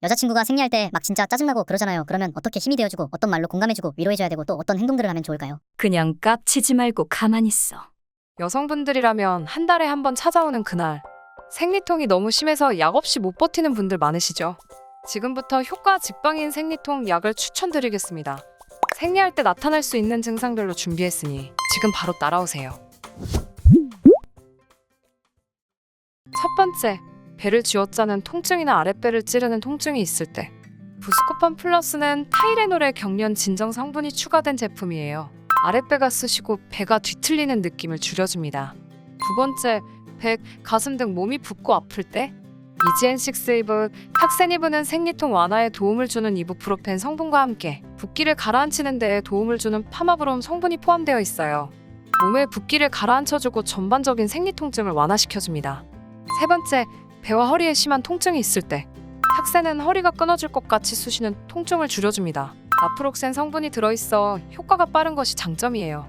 여자친구가 생리할 때 막 진짜 짜증나고 그러잖아요. 그러면 어떻게 힘이 되어주고 어떤 말로 공감해주고 위로해줘야 되고 또 어떤 행동들을 하면 좋을까요? 그냥 깝치지 말고 가만히 있어. 여성분들이라면 한 달에 한 번 찾아오는 그날, 생리통이 너무 심해서 약 없이 못 버티는 분들 많으시죠? 지금부터 효과 직방인 생리통 약을 추천드리겠습니다. 생리할 때 나타날 수 있는 증상별로 준비했으니 지금 바로 따라오세요. 첫 번째, 배를 쥐어짜는 통증이나 아랫배를 찌르는 통증이 있을 때, 부스코판 플러스는 타이레놀의 경련 진정 성분이 추가된 제품이에요. 아랫배가 쑤시고 배가 뒤틀리는 느낌을 줄여줍니다. 두 번째, 백, 가슴 등 몸이 붓고 아플 때, 이지엔6 이브, 탁센이브는 생리통 완화에 도움을 주는 이부프로펜 성분과 함께 붓기를 가라앉히는 데에 도움을 주는 파마브롬 성분이 포함되어 있어요. 몸의 붓기를 가라앉혀주고 전반적인 생리통증을 완화시켜줍니다. 세 번째, 배와 허리에 심한 통증이 있을 때, 탁센은 허리가 끊어질 것 같이 쑤시는 통증을 줄여줍니다. 나프록센 성분이 들어있어 효과가 빠른 것이 장점이에요.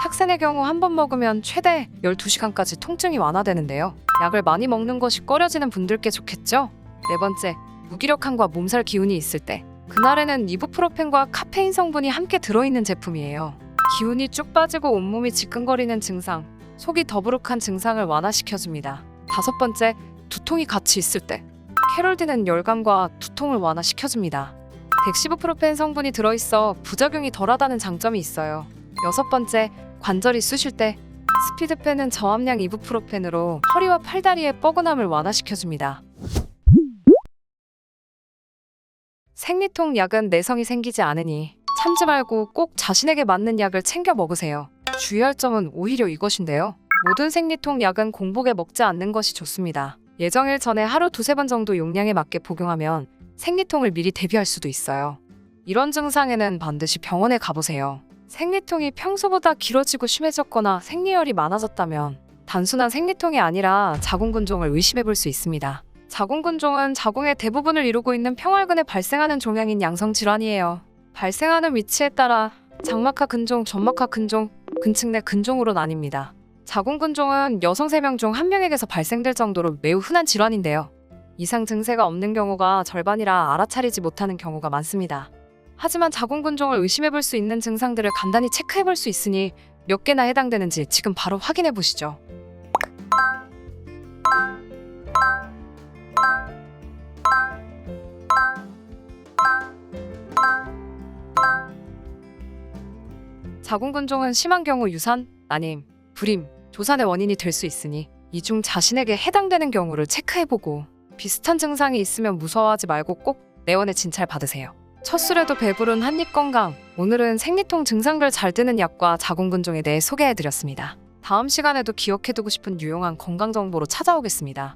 탁센의 경우 한 번 먹으면 최대 12시간까지 통증이 완화되는데요. 약을 많이 먹는 것이 꺼려지는 분들께 좋겠죠? 네 번째, 무기력함과 몸살 기운이 있을 때, 그날에는 이부프로펜과 카페인 성분이 함께 들어있는 제품이에요. 기운이 쭉 빠지고 온몸이 지끈거리는 증상, 속이 더부룩한 증상을 완화시켜줍니다. 다섯 번째, 두통이 같이 있을 때, 캐롤딘은 열감과 두통을 완화시켜줍니다. 덱시부프로펜 성분이 들어있어 부작용이 덜하다는 장점이 있어요. 여섯 번째, 관절이 쑤실 때, 스피드펜은 저함량 이부프로펜으로 허리와 팔다리의 뻐근함을 완화시켜줍니다. 생리통 약은 내성이 생기지 않으니 참지 말고 꼭 자신에게 맞는 약을 챙겨 먹으세요. 주의할 점은 오히려 이것인데요. 모든 생리통 약은 공복에 먹지 않는 것이 좋습니다. 예정일 전에 하루 두세 번 정도 용량에 맞게 복용하면 생리통을 미리 대비할 수도 있어요. 이런 증상에는 반드시 병원에 가보세요. 생리통이 평소보다 길어지고 심해졌거나 생리열이 많아졌다면 단순한 생리통이 아니라 자궁근종을 의심해 볼 수 있습니다. 자궁근종은 자궁의 대부분을 이루고 있는 평활근에 발생하는 종양인 양성질환이에요. 발생하는 위치에 따라 장막하 근종, 점막하 근종, 근층 내 근종으로 나뉩니다. 자궁근종은 여성 3명 중 1명에게서 발생될 정도로 매우 흔한 질환인데요. 이상 증세가 없는 경우가 절반이라 알아차리지 못하는 경우가 많습니다. 하지만 자궁근종을 의심해 볼 수 있는 증상들을 간단히 체크해 볼 수 있으니 몇 개나 해당되는지 지금 바로 확인해 보시죠. 자궁근종은 심한 경우 유산, 난임, 불임, 조산의 원인이 될 수 있으니 이 중 자신에게 해당되는 경우를 체크해보고 비슷한 증상이 있으면 무서워하지 말고 꼭 내원에 진찰 받으세요. 첫 술에도 배부른 한입 건강. 오늘은 생리통 증상별 잘 드는 약과 자궁근종에 대해 소개해드렸습니다. 다음 시간에도 기억해두고 싶은 유용한 건강 정보로 찾아오겠습니다.